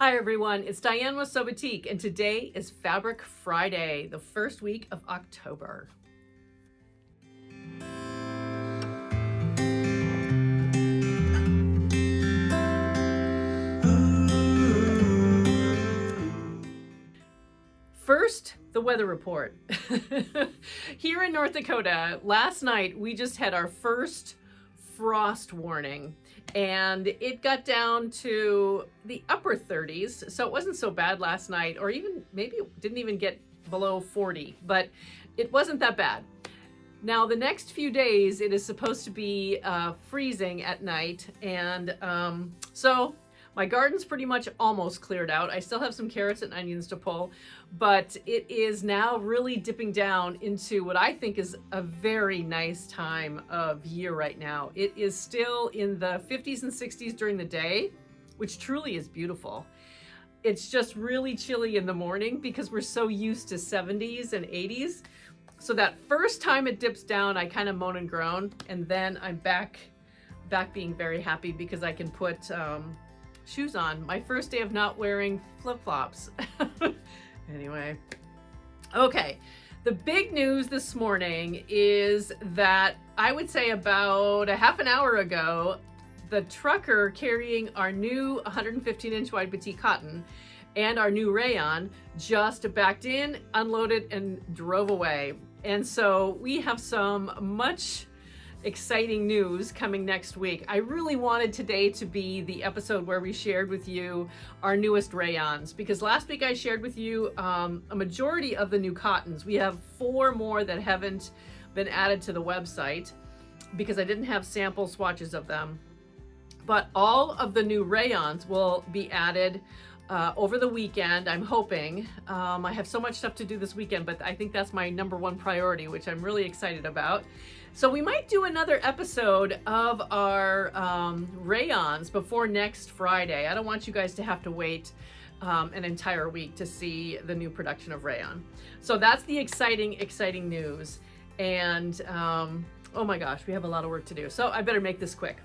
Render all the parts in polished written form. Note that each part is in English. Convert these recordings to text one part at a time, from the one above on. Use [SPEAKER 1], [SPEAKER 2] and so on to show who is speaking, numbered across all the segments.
[SPEAKER 1] Hi everyone, it's Diane with Batik, and today is Fabric Friday, the first week of October. First, the weather report. Here in North Dakota, last night we just had our first frost warning, and it got down to the upper 30s, so it wasn't so bad last night, or even maybe it didn't even get below 40, but it wasn't that bad. Now the next few days it is supposed to be freezing at night, and so my garden's pretty much almost cleared out. I still have some carrots and onions to pull, but it is now really dipping down into what I think is a very nice time of year right now. It is still in the 50s and 60s during the day, which truly is beautiful. It's just really chilly in the morning because we're so used to 70s and 80s. So that first time it dips down, I kind of moan and groan, and then I'm back being very happy because I can put shoes on. My first day of not wearing flip-flops. Anyway, okay. The big news this morning is that I would say about a half an hour ago, the trucker carrying our new 115-inch wide Batik Cotton and our new rayon just backed in, unloaded, and drove away. And so we have some much exciting news coming next week. I really wanted today to be the episode where we shared with you our newest rayons, because last week I shared with you a majority of the new cottons. We have 4 more that haven't been added to the website because I didn't have sample swatches of them. But all of the new rayons will be added over the weekend, I'm hoping. I have so much stuff to do this weekend, but I think that's my #1 priority, which I'm really excited about. So we might do another episode of our rayons before next Friday. I don't want you guys to have to wait an entire week to see the new production of rayon. So that's the exciting news. And oh my gosh, we have a lot of work to do. So I better make this quick.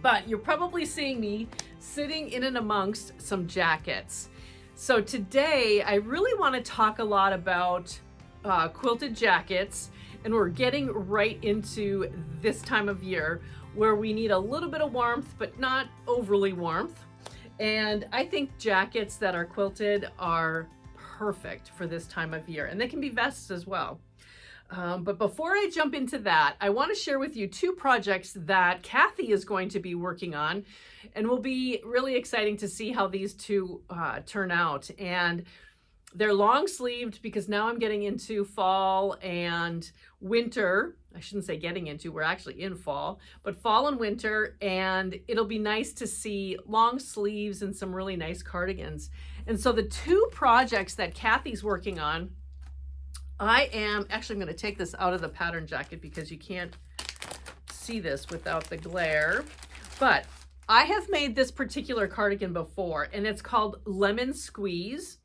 [SPEAKER 1] But you're probably seeing me sitting in and amongst some jackets. So today I really want to talk a lot about quilted jackets, and we're getting right into this time of year where we need a little bit of warmth, but not overly warmth. And I think jackets that are quilted are perfect for this time of year, and they can be vests as well. But before I jump into that, I want to share with you 2 projects that Kathy is going to be working on, and will be really exciting to see how these 2 turn out. And they're long sleeved because now I'm getting into fall and winter. I shouldn't say getting into, we're actually in fall, but fall and winter, and it'll be nice to see long sleeves and some really nice cardigans. And so the 2 projects that Kathy's working on, I am actually going to take this out of the pattern jacket because you can't see this without the glare, but I have made this particular cardigan before, and it's called Lemon Squeeze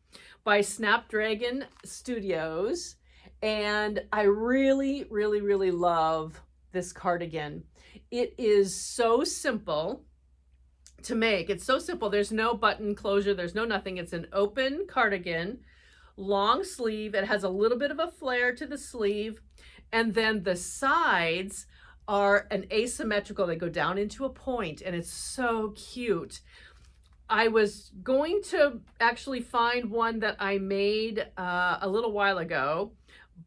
[SPEAKER 1] by Snapdragon Studios. And I really love this cardigan. It is so simple to make. It's so simple. There's no button closure. There's no nothing. It's an open cardigan, long sleeve. It has a little bit of a flare to the sleeve, and then the sides are an asymmetrical. They go down into a point, and it's so cute. I was going to actually find one that I made a little while ago,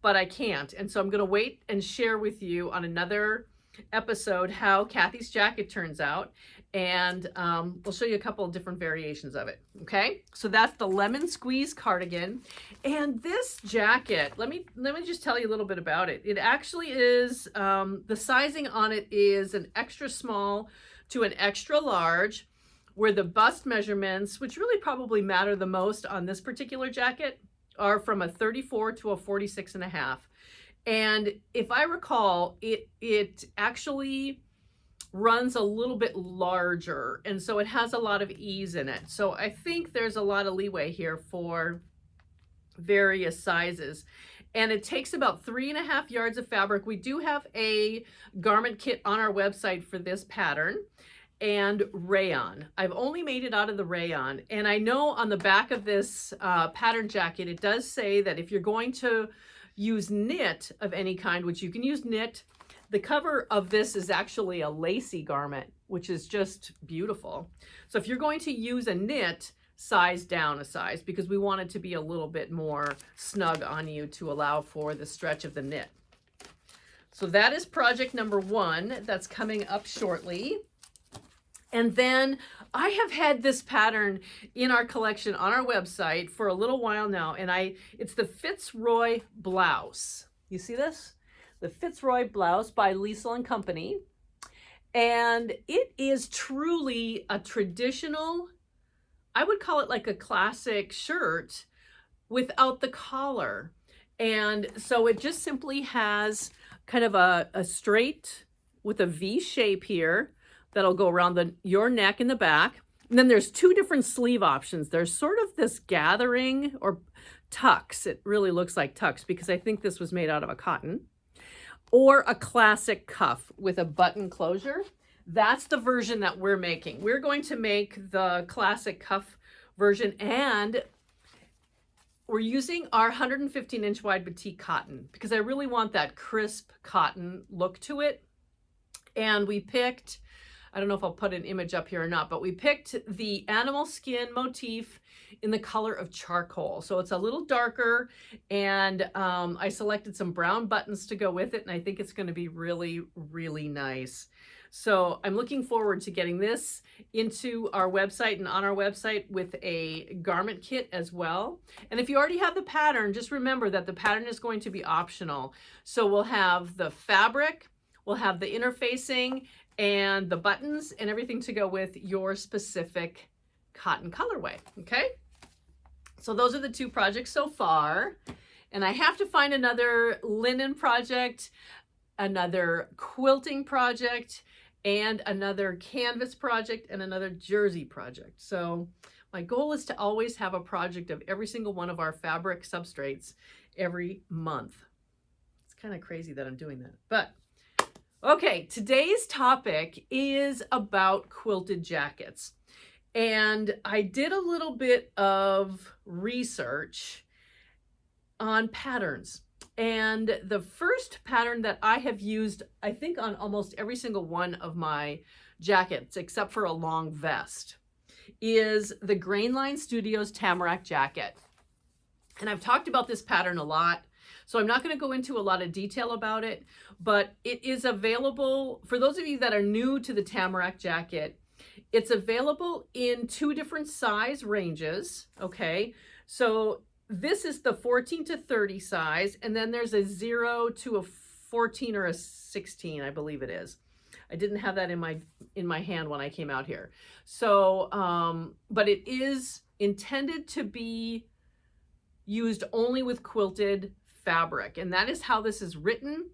[SPEAKER 1] but I can't. And so I'm going to wait and share with you on another episode how Kathy's jacket turns out. And we'll show you a couple of different variations of it. Okay, so that's the Lemon Squeeze cardigan. And this jacket, let me just tell you a little bit about it. It actually is, the sizing on it is an extra small to an extra large, where the bust measurements, which really probably matter the most on this particular jacket, are from a 34 to a 46.5. And if I recall, it actually runs a little bit larger, and so it has a lot of ease in it. So I think there's a lot of leeway here for various sizes. And it takes about 3.5 yards of fabric. We do have a garment kit on our website for this pattern. and rayon. I've only made it out of the rayon. And I know on the back of this pattern jacket, it does say that if you're going to use knit of any kind, which you can use knit, the cover of this is actually a lacy garment, which is just beautiful. So if you're going to use a knit, size down a size, because we want it to be a little bit more snug on you to allow for the stretch of the knit. So that is project number 1 that's coming up shortly. And then I have had this pattern in our collection on our website for a little while now, and it's the Fitzroy blouse. You see this? The Fitzroy blouse by Liesl & Company. And it is truly a traditional, I would call it like a classic shirt without the collar. And so it just simply has kind of a straight with a V shape here that'll go around your neck in the back. And then there's 2 different sleeve options. There's sort of this gathering or tucks. It really looks like tucks because I think this was made out of a cotton. Or a classic cuff with a button closure. That's the version that we're making. We're going to make the classic cuff version, and we're using our 115-inch wide Batik Cotton because I really want that crisp cotton look to it. And we picked, I don't know if I'll put an image up here or not, but we picked the animal skin motif in the color of charcoal. So it's a little darker, and I selected some brown buttons to go with it, and I think it's going to be really, really nice. So I'm looking forward to getting this into our website and on our website with a garment kit as well. And if you already have the pattern, just remember that the pattern is going to be optional. So we'll have the fabric, we'll have the interfacing, and the buttons and everything to go with your specific cotton colorway, okay? So those are the 2 projects so far. And I have to find another linen project, another quilting project, and another canvas project, and another jersey project. So my goal is to always have a project of every single one of our fabric substrates every month. It's kind of crazy that I'm doing that, but okay, today's topic is about quilted jackets. And I did a little bit of research on patterns. And the first pattern that I have used, I think, on almost every single one of my jackets, except for a long vest, is the Grainline Studios Tamarack jacket. And I've talked about this pattern a lot, so I'm not going to go into a lot of detail about it, but it is available for those of you that are new to the Tamarack jacket. It's available in 2 different size ranges, okay? So this is the 14 to 30 size, and then there's a 0 to a 14 or a 16, I believe it is. I didn't have that in my hand when I came out here. So, but it is intended to be used only with quilted fabric, and that is how this is written,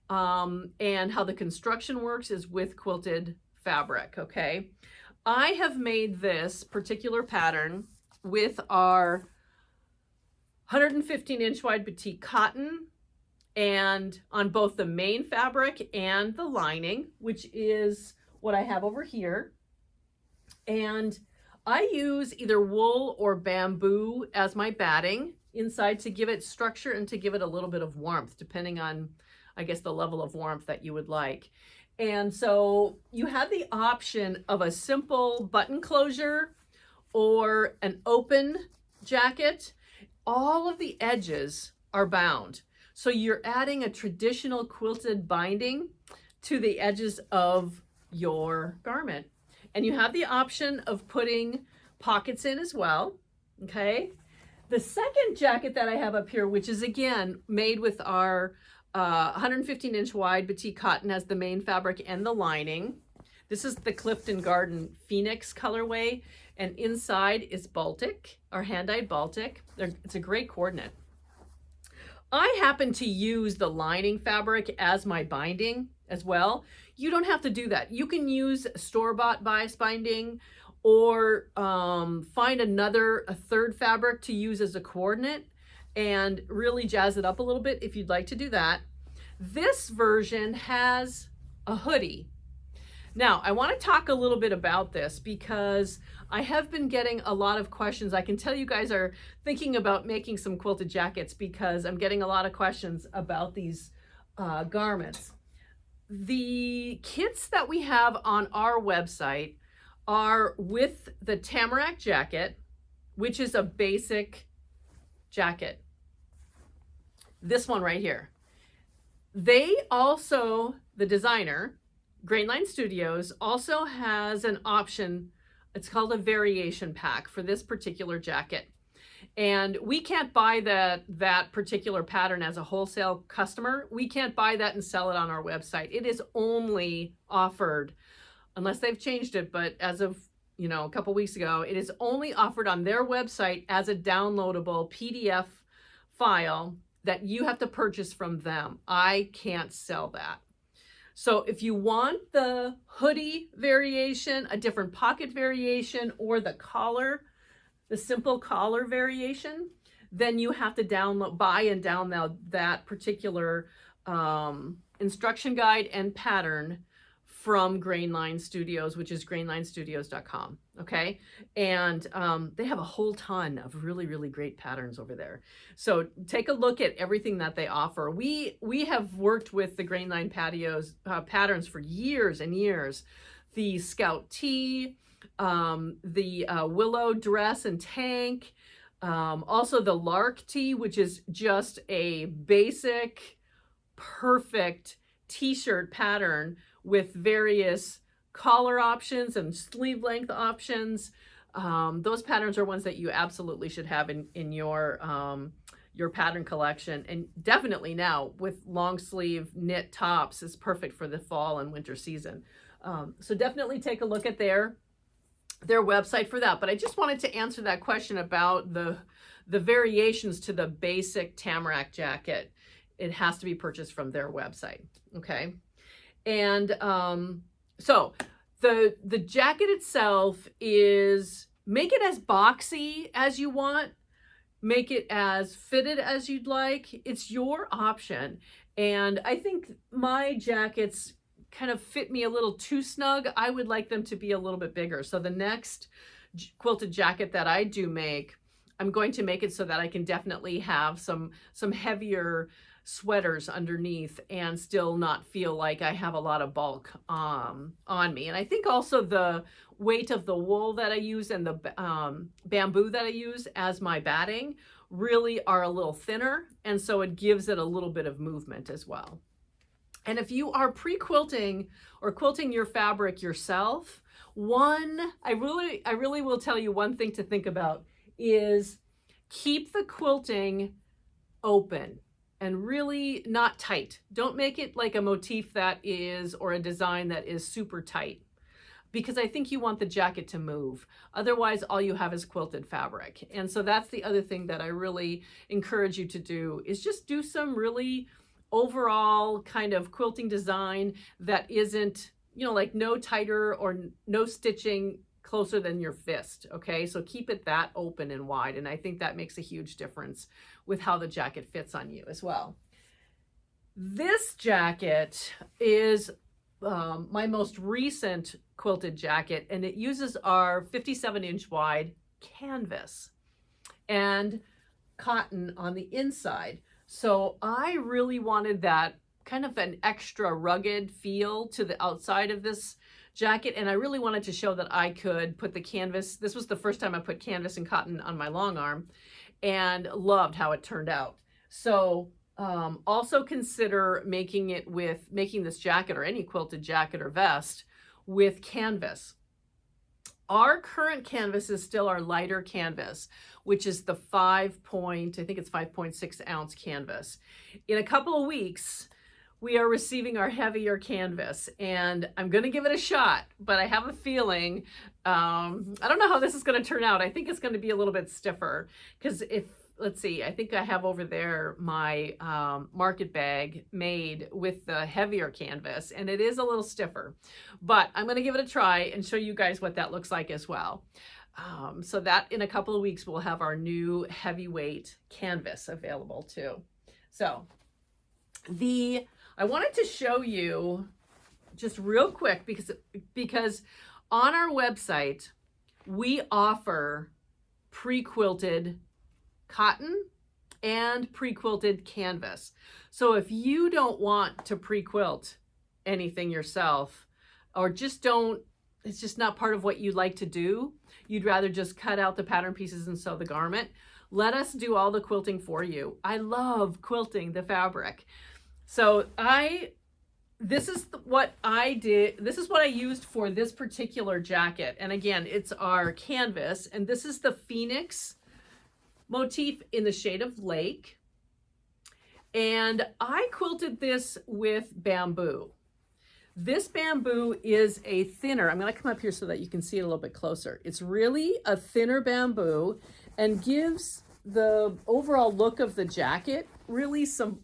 [SPEAKER 1] and how the construction works is with quilted fabric, okay? I have made this particular pattern with our 115-inch wide Batik Cotton, and on both the main fabric and the lining, which is what I have over here. And I use either wool or bamboo as my batting inside to give it structure and to give it a little bit of warmth, depending on, I guess, the level of warmth that you would like. And so you have the option of a simple button closure or an open jacket. All of the edges are bound. So you're adding a traditional quilted binding to the edges of your garment. And you have the option of putting pockets in as well, okay? The second jacket that I have up here, which is again made with our 115-inch wide Batik Cotton as the main fabric and the lining. This is the Clifton Garden Phoenix colorway, and inside is Baltic, our hand-dyed Baltic. It's a great coordinate. I happen to use the lining fabric as my binding as well. You don't have to do that. You can use store-bought bias binding, or find a third fabric to use as a coordinate and really jazz it up a little bit if you'd like to do that. This version has a hoodie. Now, I want to talk a little bit about this because I have been getting a lot of questions. I can tell you guys are thinking about making some quilted jackets because I'm getting a lot of questions about these garments. The kits that we have on our website are with the Tamarack jacket, which is a basic jacket. This one right here. They also, the designer, Grainline Studios, also has an option. It's called a variation pack for this particular jacket. And we can't buy that particular pattern as a wholesale customer. We can't buy that and sell it on our website. It is only offered, unless they've changed it, but as of a couple weeks ago, it is only offered on their website as a downloadable PDF file that you have to purchase from them. I can't sell that. So if you want the hoodie variation, a different pocket variation, or the collar, the simple collar variation, then you have to buy and download that particular instruction guide and pattern from Grainline Studios, which is grainlinestudios.com. Okay. And they have a whole ton of really, really great patterns over there. So take a look at everything that they offer. We have worked with the Grainline patterns for years and years. The Scout Tee, the Willow dress and tank, also the Lark Tee, which is just a basic, perfect t-shirt pattern with various collar options and sleeve length options. Those patterns are ones that you absolutely should have in your pattern collection. And definitely now with long sleeve knit tops is perfect for the fall and winter season. So definitely take a look at their website for that. But I just wanted to answer that question about the variations to the basic Tamarack jacket. It has to be purchased from their website. Okay. And so the jacket itself is, make it as boxy as you want, make it as fitted as you'd like. It's your option. And I think my jackets kind of fit me a little too snug. I would like them to be a little bit bigger. So the next quilted jacket that I do make, I'm going to make it so that I can definitely have some heavier sweaters underneath and still not feel like I have a lot of bulk on me. And I think also the weight of the wool that I use and the bamboo that I use as my batting really are a little thinner, and so it gives it a little bit of movement as well. And if you are pre-quilting or quilting your fabric yourself, I really will tell you one thing to think about is keep the quilting open and really not tight. Don't make it like a motif that is, or a design that is super tight, because I think you want the jacket to move. Otherwise, all you have is quilted fabric. And so that's the other thing that I really encourage you to do, is just do some really overall kind of quilting design that isn't, like no tighter or no stitching closer than your fist. Okay, so keep it that open and wide, and I think that makes a huge difference with how the jacket fits on you as well. This jacket is my most recent quilted jacket, and it uses our 57-inch wide canvas and cotton on the inside. So I really wanted that kind of an extra rugged feel to the outside of this jacket, and I really wanted to show that I could put the canvas. This was the first time I put canvas and cotton on my long arm, and loved how it turned out. So also consider making this jacket, or any quilted jacket or vest, with canvas. Our current canvas is still our lighter canvas, which is the 5.6 ounce canvas. In a couple of weeks, we are receiving our heavier canvas, and I'm going to give it a shot, but I have a feeling, I don't know how this is going to turn out. I think it's going to be a little bit stiffer, because let's see, I think I have over there my market bag made with the heavier canvas, and it is a little stiffer, but I'm going to give it a try and show you guys what that looks like as well. So that in a couple of weeks, we'll have our new heavyweight canvas available too. So I wanted to show you just real quick, because on our website, we offer pre-quilted cotton and pre-quilted canvas. So if you don't want to pre-quilt anything yourself, or just don't, it's just not part of what you like to do, you'd rather just cut out the pattern pieces and sew the garment, let us do all the quilting for you. I love quilting the fabric. So this is what I did. This is what I used for this particular jacket. And again, it's our canvas, and this is the Phoenix motif in the shade of Lake. And I quilted this with bamboo. This bamboo is a thinner, I'm going to come up here so that you can see it a little bit closer. It's really a thinner bamboo and gives the overall look of the jacket really some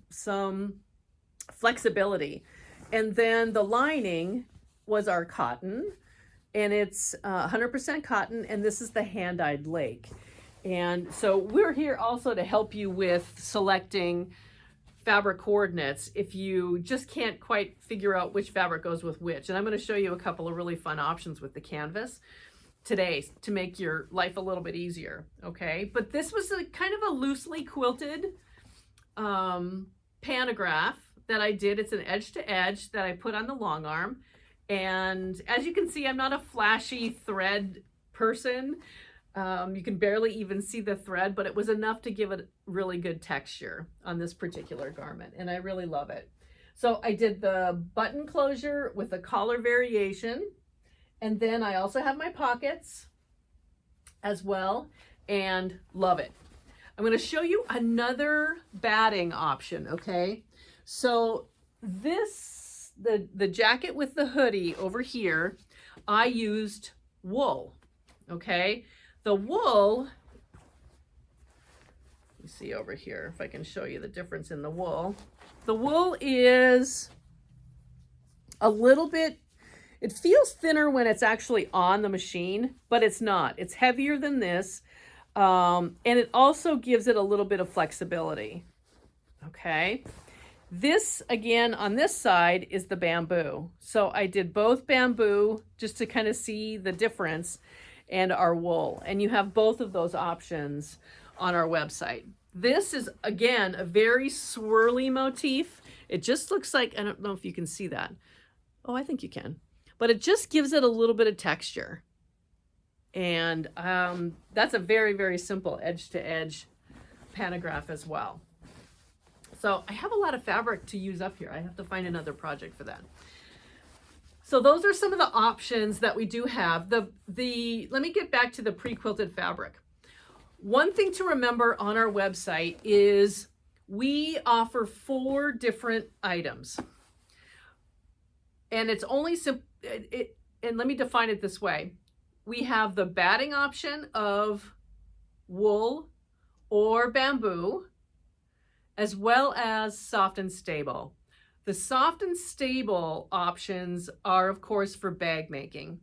[SPEAKER 1] flexibility. And then the lining was our cotton, and it's 100% cotton, and this is the hand-dyed Lake. And so we're here also to help you with selecting fabric coordinates if you just can't quite figure out which fabric goes with which. And I'm going to show you a couple of really fun options with the canvas today to make your life a little bit easier, okay? But this was a kind of a loosely quilted pantograph that I did. It's an edge to edge that I put on the long arm. And as you can see, I'm not a flashy thread person. You can barely even see the thread, but it was enough to give it really good texture on this particular garment, and I really love it. So I did the button closure with a collar variation, and then I also have my pockets as well, and love it. I'm going to show you another batting option, okay? So this, the jacket with the hoodie over here, I used wool, okay? The wool, you see over here, if I can show you the difference in the wool. The wool is a little bit, it feels thinner when it's actually on the machine, but it's not. It's heavier than this, and it also gives it a little bit of flexibility, okay? This, again, on this side is the bamboo. So I did both bamboo just to kind of see the difference, and our wool, and you have both of those options on our website. This is, again, a very swirly motif. It just looks like, I don't know if you can see that. Oh, I think you can. But it just gives it a little bit of texture. And that's a very, very simple edge-to-edge pantograph as well. So I have a lot of fabric to use up here. I have to find another project for that. So those are some of the options that we do have. Let me get back to the pre-quilted fabric. One thing to remember on our website is we offer 4 different items. And it's only simple, and let me define it this way. We have the batting option of wool or bamboo, as well as soft and stable. The soft and stable options are, of course, for bag making.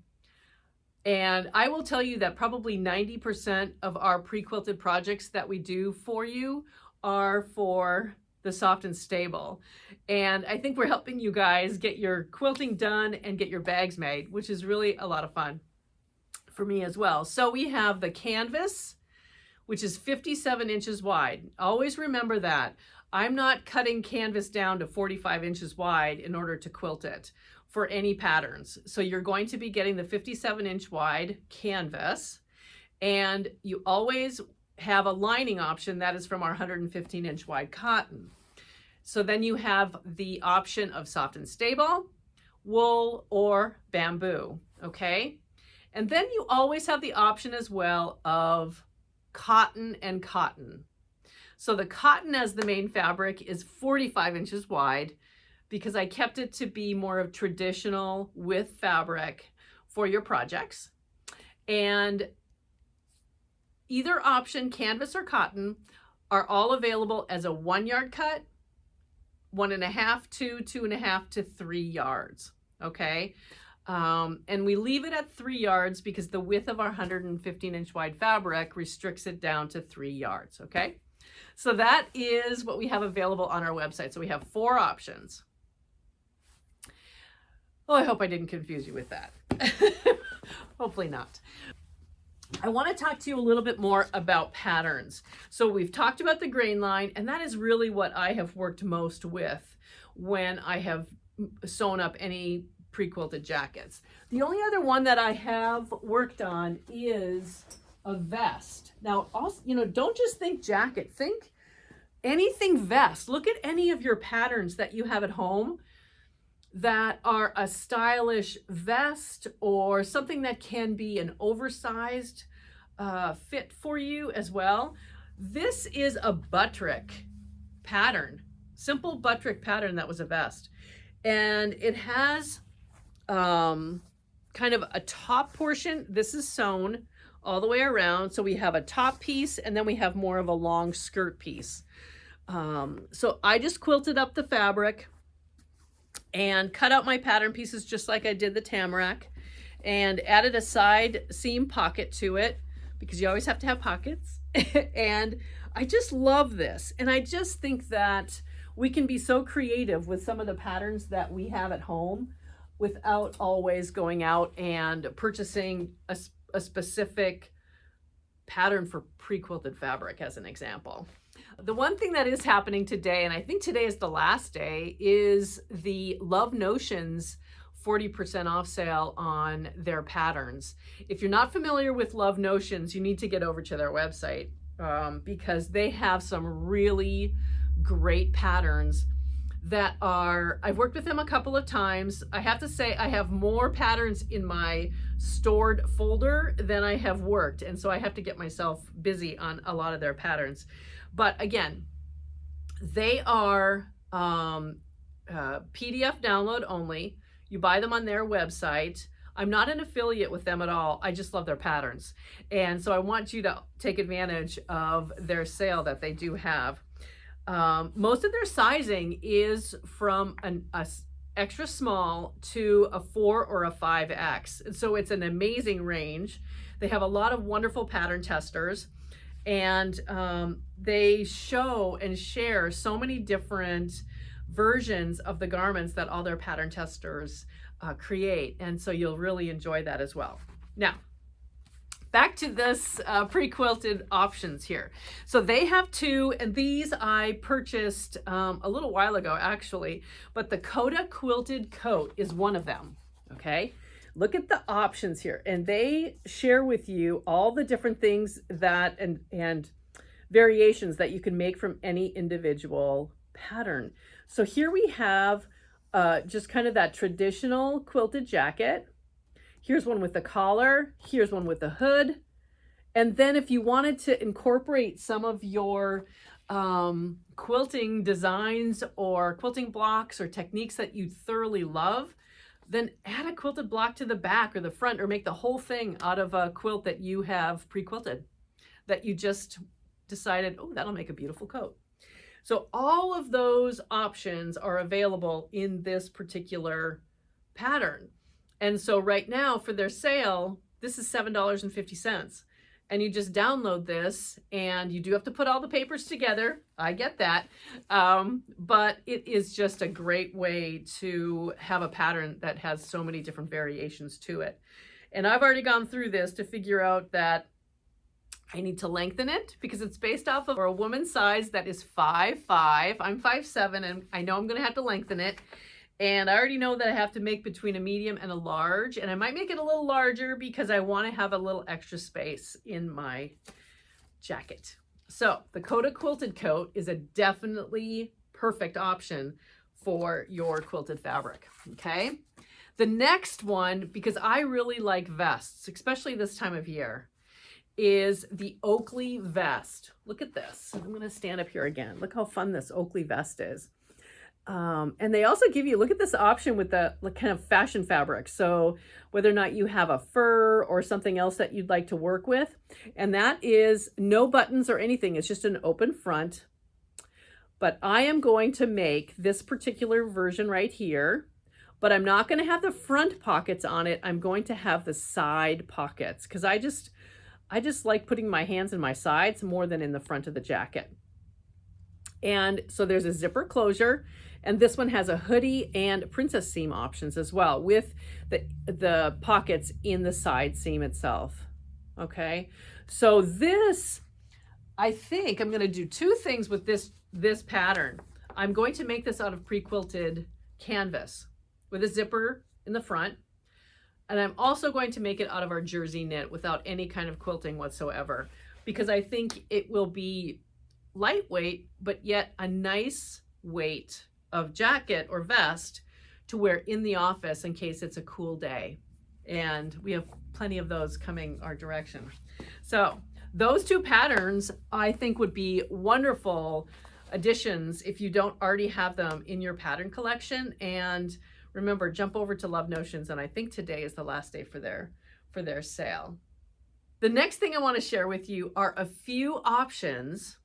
[SPEAKER 1] And I will tell you that probably 90% of our pre-quilted projects that we do for you are for the soft and stable. And I think we're helping you guys get your quilting done and get your bags made, which is really a lot of fun for me as well. So we have the canvas, which is 57 inches wide. Always remember that. I'm not cutting canvas down to 45 inches wide in order to quilt it for any patterns. So you're going to be getting the 57-inch wide canvas, and you always have a lining option that is from our 115-inch wide cotton. So then you have the option of soft and stable, wool, or bamboo, okay? And then you always have the option as well of cotton and cotton. So the cotton as the main fabric is 45 inches wide because I kept it to be more of traditional with fabric for your projects. And either option, canvas or cotton, are all available as a 1-yard cut, 1.5 to 2.5 to 3 yards, okay? And we leave it at 3 yards because the width of our 115-inch wide fabric restricts it down to 3 yards, okay? So that is what we have available on our website. So we have 4 options. Oh, I hope I didn't confuse you with that. Hopefully not. I want to talk to you a little bit more about patterns. So we've talked about the grain line, and that is really what I have worked most with when I have sewn up any pre-quilted jackets. The only other one that I have worked on is a vest. Now, also, don't just think jacket, think anything vest. Look at any of your patterns that you have at home that are a stylish vest or something that can be an oversized fit for you as well. This is a Butterick pattern, simple Butterick pattern that was a vest. And it has kind of a top portion. This is sewn all the way around. So we have a top piece and then we have more of a long skirt piece. So I just quilted up the fabric and cut out my pattern pieces just like I did the Tamarack, and added a side seam pocket to it because you always have to have pockets. And I just love this. And I just think that we can be so creative with some of the patterns that we have at home without always going out and purchasing a specific pattern for pre-quilted fabric, as an example. The one thing that is happening today, and I think today is the last day, is the Love Notions 40% off sale on their patterns. If you're not familiar with Love Notions, you need to get over to their website because they have some really great patterns that are, I've worked with them a couple of times. I have to say I have more patterns in my stored folder than I have worked. And so I have to get myself busy on a lot of their patterns. But again, they are PDF download only. You buy them on their website. I'm not an affiliate with them at all. I just love their patterns. And so I want you to take advantage of their sale that they do have. Most of their sizing is from an extra small to a 4 or a 5X. And so it's an amazing range. They have a lot of wonderful pattern testers, and they show and share so many different versions of the garments that all their pattern testers create. And so you'll really enjoy that as well. Now, back to this pre-quilted options here. So they have two, and these I purchased a little while ago actually, but the Coda Quilted Coat is one of them, okay? Look at the options here, and they share with you all the different things that and variations that you can make from any individual pattern. So here we have just kind of that traditional quilted jacket. Here's one with the collar, here's one with the hood. And then if you wanted to incorporate some of your quilting designs or quilting blocks or techniques that you thoroughly love, then add a quilted block to the back or the front, or make the whole thing out of a quilt that you have pre-quilted, that you just decided, oh, that'll make a beautiful coat. So all of those options are available in this particular pattern. And so right now for their sale, this is $7.50. And you just download this, and you do have to put all the papers together. I get that. But it is just a great way to have a pattern that has so many different variations to it. And I've already gone through this to figure out that I need to lengthen it because it's based off of a woman's size that is 5'5". I'm 5'7", and I know I'm going to have to lengthen it. And I already know that I have to make between a medium and a large, and I might make it a little larger because I want to have a little extra space in my jacket. So the Coda Quilted Coat is a definitely perfect option for your quilted fabric, okay? The next one, because I really like vests, especially this time of year, is the Oakley vest. Look at this. I'm going to stand up here again. Look how fun this Oakley vest is. And they also give you, look at this option with the kind of fashion fabric. So whether or not you have a fur or something else that you'd like to work with, and that is no buttons or anything. It's just an open front. But I am going to make this particular version right here, but I'm not going to have the front pockets on it. I'm going to have the side pockets because I just like putting my hands in my sides more than in the front of the jacket. And so there's a zipper closure, And this one has a hoodie and princess seam options as well, with the pockets in the side seam itself. Okay, so this, I think I'm going to do two things with this pattern. I'm going to make this out of pre-quilted canvas with a zipper in the front. And I'm also going to make it out of our jersey knit without any kind of quilting whatsoever, because I think it will be lightweight, but yet a nice weight of jacket or vest to wear in the office in case it's a cool day. And we have plenty of those coming our direction. So those two patterns I think would be wonderful additions if you don't already have them in your pattern collection. And remember, jump over to Love Notions, and I think today is the last day for their sale. The next thing I want to share with you are a few options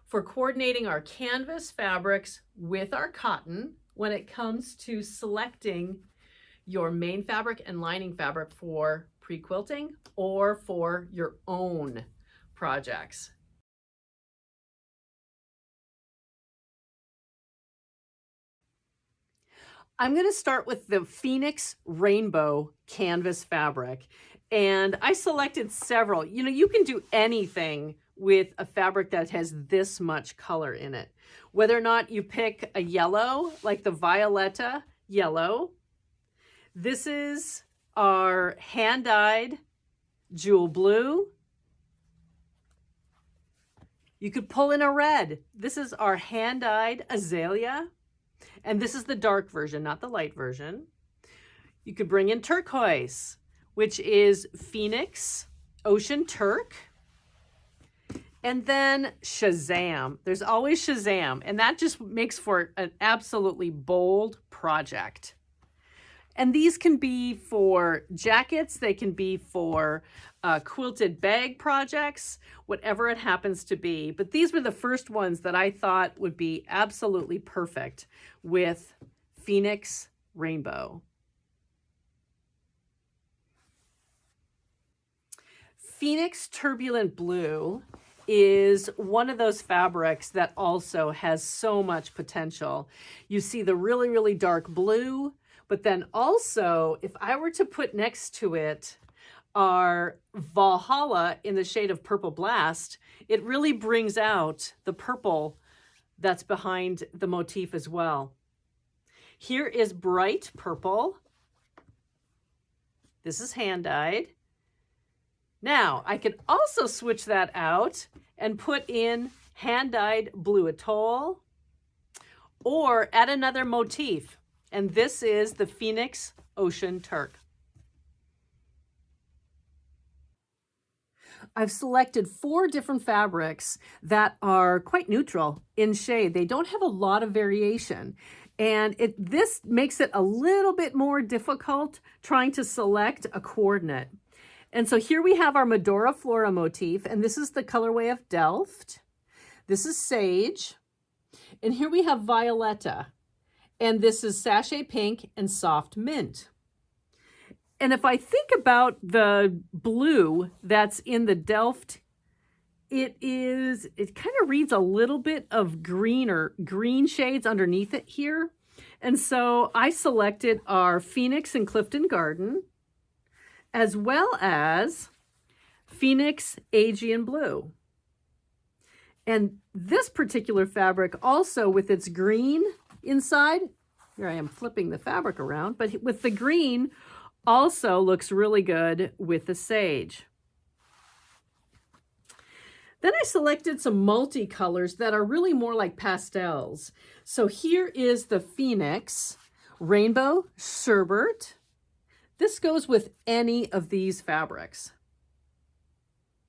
[SPEAKER 1] for coordinating our canvas fabrics with our cotton when it comes to selecting your main fabric and lining fabric for pre-quilting or for your own projects. I'm going to start with the Phoenix Rainbow Canvas fabric. And I selected several. You know, you can do anything with a fabric that has this much color in it. Whether or not you pick a yellow, like the Violetta yellow. This is our hand-dyed jewel blue. You could pull in a red. This is our hand-dyed azalea. And this is the dark version, not the light version. You could bring in turquoise, which is Phoenix Ocean Turk. And then Shazam. There's always Shazam. And that just makes for an absolutely bold project. And these can be for jackets. They can be for quilted bag projects, whatever it happens to be. But these were the first ones that I thought would be absolutely perfect with Phoenix Rainbow. Phoenix Turbulent Blue is one of those fabrics that also has so much potential. You see the really, really dark blue, but then also, if I were to put next to it our Valhalla in the shade of Purple Blast, it really brings out the purple that's behind the motif as well. Here is bright purple. This is hand-dyed. Now, I could also switch that out and put in hand-dyed blue atoll or add another motif. And this is the Phoenix Ocean Turk. I've selected 4 different fabrics that are quite neutral in shade. They don't have a lot of variation. And this makes it a little bit more difficult trying to select a coordinate. And so here we have our Medora Flora motif, and this is the colorway of Delft. This is Sage. And here we have Violetta. And this is Sachet Pink and Soft Mint. And if I think about the blue that's in the Delft, it kind of reads a little bit of green or green shades underneath it here. And so I selected our Phoenix and Clifton Garden, as well as Phoenix Aegean Blue. And this particular fabric also with its green inside, here I am flipping the fabric around, but with the green also looks really good with the sage. Then I selected some multicolors that are really more like pastels. So here is the Phoenix Rainbow Sherbet. This goes with any of these fabrics.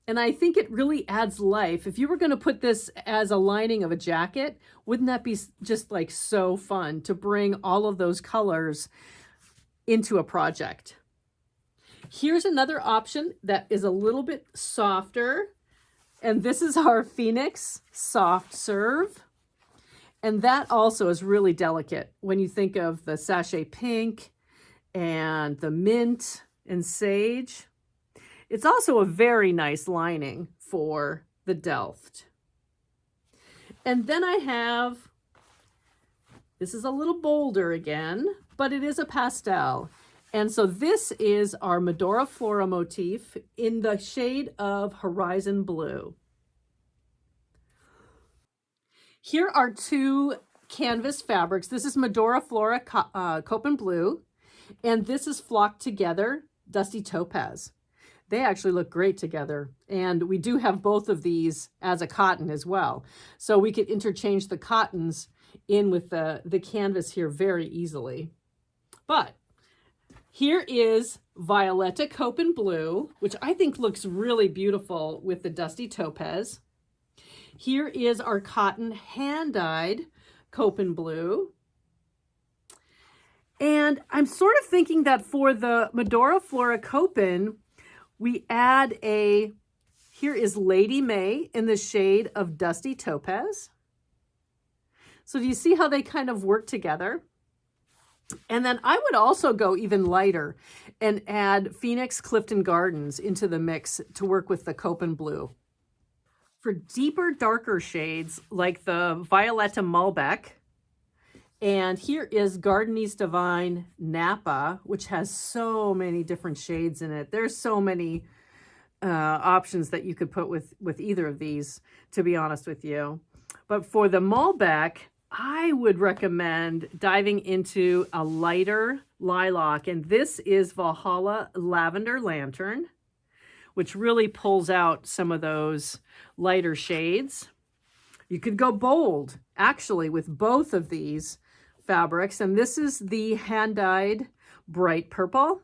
[SPEAKER 1] And I think it really adds life. If you were going to put this as a lining of a jacket, wouldn't that be just like so fun to bring all of those colors into a project? Here's another option that is a little bit softer. And this is our Phoenix Soft Serve. And that also is really delicate when you think of the Sachet Pink and the Mint and Sage. It's also a very nice lining for the Delft. And then I have This is a little bolder again, but it is a pastel. And so this is our Medora Flora motif in the shade of Horizon Blue. Here are two canvas fabrics. This is Medora Flora Copen Blue, and this is Flocked Together Dusty Topaz. They actually look great together. And we do have both of these as a cotton as well. So we could interchange the cottons in with the canvas here very easily. But here is Violetta Copen Blue, which I think looks really beautiful with the Dusty Topaz. Here is our cotton hand-dyed Copen Blue. And I'm sort of thinking that for the Medora Flora Copen, we add here is Lady May in the shade of Dusty Topaz. So do you see how they kind of work together? And then I would also go even lighter and add Phoenix Clifton Gardens into the mix to work with the Copen Blue. For deeper, darker shades like the Violetta Malbec, and here is Gardenese Divine Napa, which has so many different shades in it. There's so many options that you could put with either of these, to be honest with you. But for the Malbec, I would recommend diving into a lighter lilac, and this is Valhalla Lavender Lantern, which really pulls out some of those lighter shades. You could go bold, actually, with both of these fabrics, and this is the hand-dyed Bright Purple,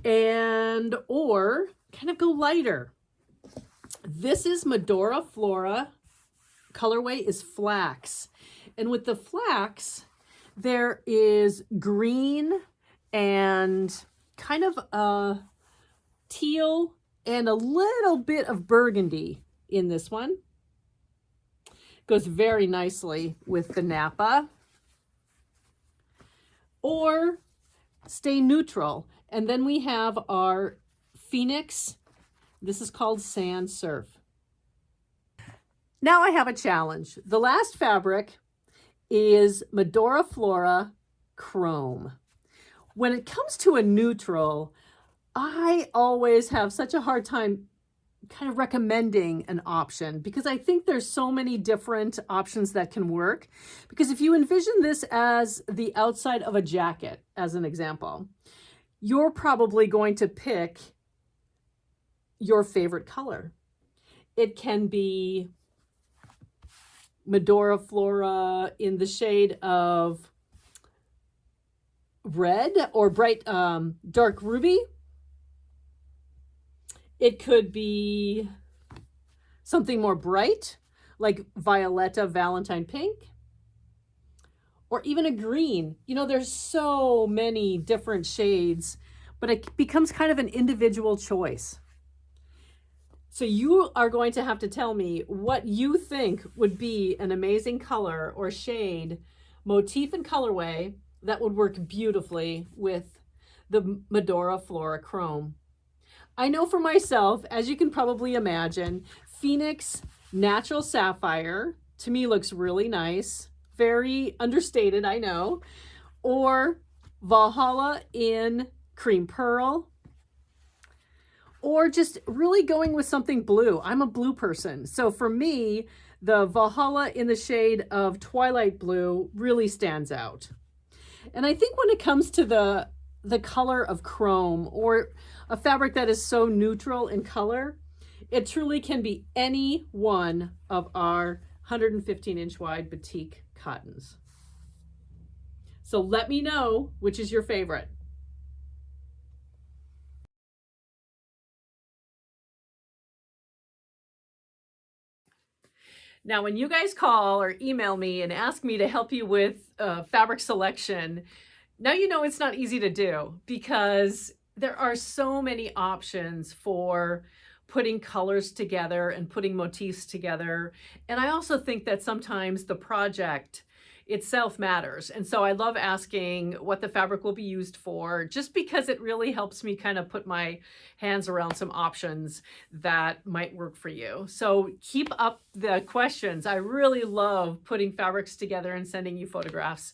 [SPEAKER 1] or kind of go lighter. This is Medora Flora. Colorway is Flax, and with the flax there is green and kind of a teal and a little bit of burgundy in this one. Goes very nicely with the Napa. Or stay neutral, and then we have our Phoenix. This is called Sand Surf. Now I have a challenge. The last fabric is Medora Flora Chrome. When it comes to a neutral, I always have such a hard time kind of recommending an option because I think there's so many different options that can work. Because if you envision this as the outside of a jacket, as an example, you're probably going to pick your favorite color. It can be Medora Flora in the shade of red or bright dark ruby. It could be something more bright like Violetta Valentine Pink, or even a green. You know, there's so many different shades, but it becomes kind of an individual choice. So you are going to have to tell me what you think would be an amazing color or shade, motif and colorway that would work beautifully with the Medora Flora Chrome. I know for myself, as you can probably imagine, Phoenix Natural Sapphire to me looks really nice, very understated, I know, or Valhalla in Cream Pearl, or just really going with something blue. I'm a blue person. So for me, the Valhalla in the shade of Twilight Blue really stands out. And I think when it comes to the color of chrome or a fabric that is so neutral in color, it truly can be any one of our 115-inch wide batik cottons. So let me know which is your favorite. Now, when you guys call or email me and ask me to help you with fabric selection, now you know it's not easy to do because there are so many options for putting colors together and putting motifs together. And I also think that sometimes the project itself matters. And so I love asking what the fabric will be used for, just because it really helps me kind of put my hands around some options that might work for you. So keep up the questions. I really love putting fabrics together and sending you photographs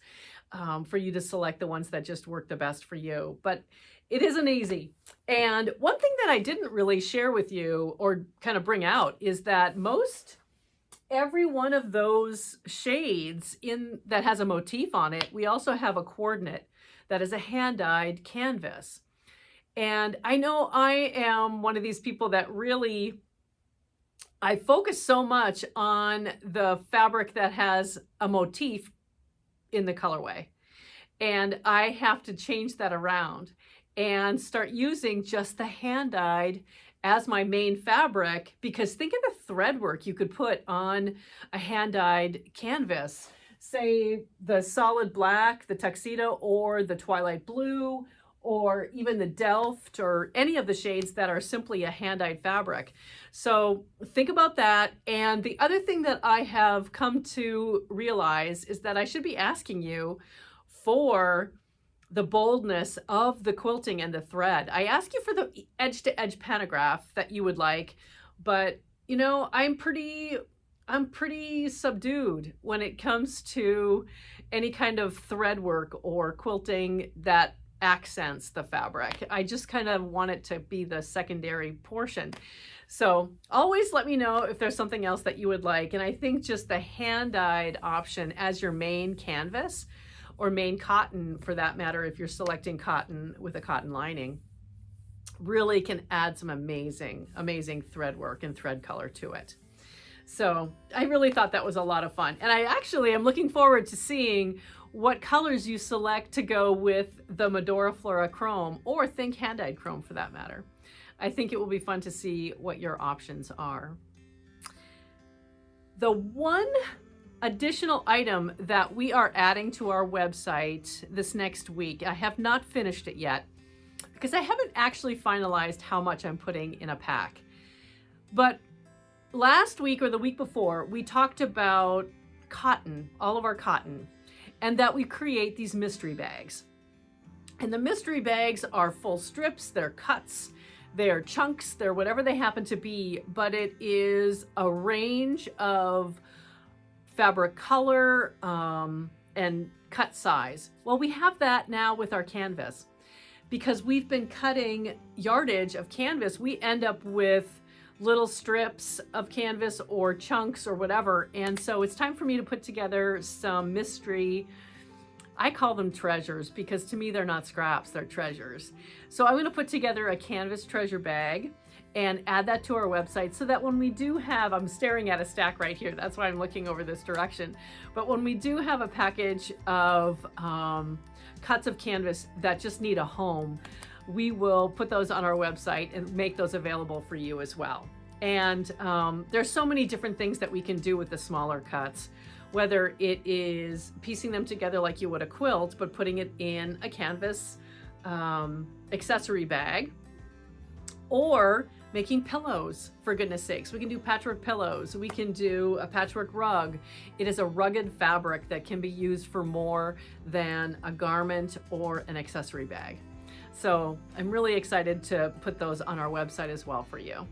[SPEAKER 1] for you to select the ones that just work the best for you. But it isn't easy. And one thing that I didn't really share with you or kind of bring out is that every one of those shades that has a motif on it, we also have a coordinate that is a hand-dyed canvas. And I know I am one of these people that really, I focus so much on the fabric that has a motif in the colorway. And I have to change that around and start using just the hand-dyed as my main fabric, because think of the thread work you could put on a hand-dyed canvas. Say the solid black, the tuxedo, or the twilight blue, or even the Delft, or any of the shades that are simply a hand-dyed fabric. So think about that. And the other thing that I have come to realize is that I should be asking you for the boldness of the quilting and the thread. I ask you for the edge-to-edge pantograph that you would like, but you know, I'm pretty subdued when it comes to any kind of thread work or quilting that accents the fabric. I just kind of want it to be the secondary portion. So always let me know if there's something else that you would like. And I think just the hand-dyed option as your main canvas, or main cotton for that matter, if you're selecting cotton with a cotton lining, really can add some amazing thread work and thread color to it. So I really thought that was a lot of fun. And I actually am looking forward to seeing what colors you select to go with the Medora Flora Chrome, or think hand-dyed chrome for that matter. I think it will be fun to see what your options are. The one additional item that we are adding to our website this next week, I have not finished it yet because I haven't actually finalized how much I'm putting in a pack. But last week or the week before, we talked about cotton, all of our cotton, and that we create these mystery bags. And the mystery bags are full strips, they're cuts, they're chunks, they're whatever they happen to be, but it is a range of fabric color and cut size. Well, we have that now with our canvas. Because we've been cutting yardage of canvas, we end up with little strips of canvas or chunks or whatever. And so it's time for me to put together some mystery, I call them treasures, because to me they're not scraps, they're treasures. So I'm going to put together a canvas treasure bag and add that to our website, so that when we do have, I'm staring at a stack right here, that's why I'm looking over this direction, but when we do have a package of cuts of canvas that just need a home, we will put those on our website and make those available for you as well. And there's so many different things that we can do with the smaller cuts, whether it is piecing them together like you would a quilt, but putting it in a canvas accessory bag, or making pillows, for goodness sakes. We can do patchwork pillows. We can do a patchwork rug. It is a rugged fabric that can be used for more than a garment or an accessory bag. So I'm really excited to put those on our website as well for you.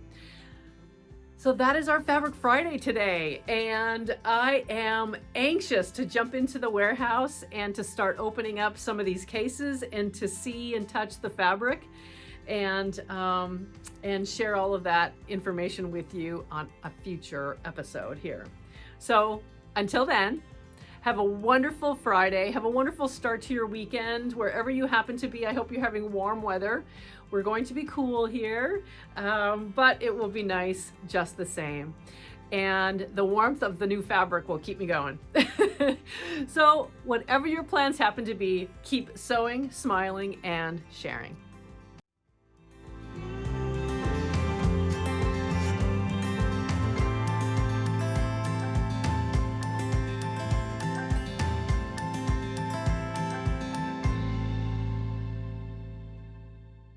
[SPEAKER 1] So that is our Fabric Friday today, and I am anxious to jump into the warehouse and to start opening up some of these cases and to see and touch the fabric, and share all of that information with you on a future episode here. So until then, have a wonderful Friday. Have a wonderful start to your weekend, wherever you happen to be. I hope you're having warm weather. We're going to be cool here, but it will be nice just the same. And the warmth of the new fabric will keep me going. So whatever your plans happen to be, keep sewing, smiling, and sharing.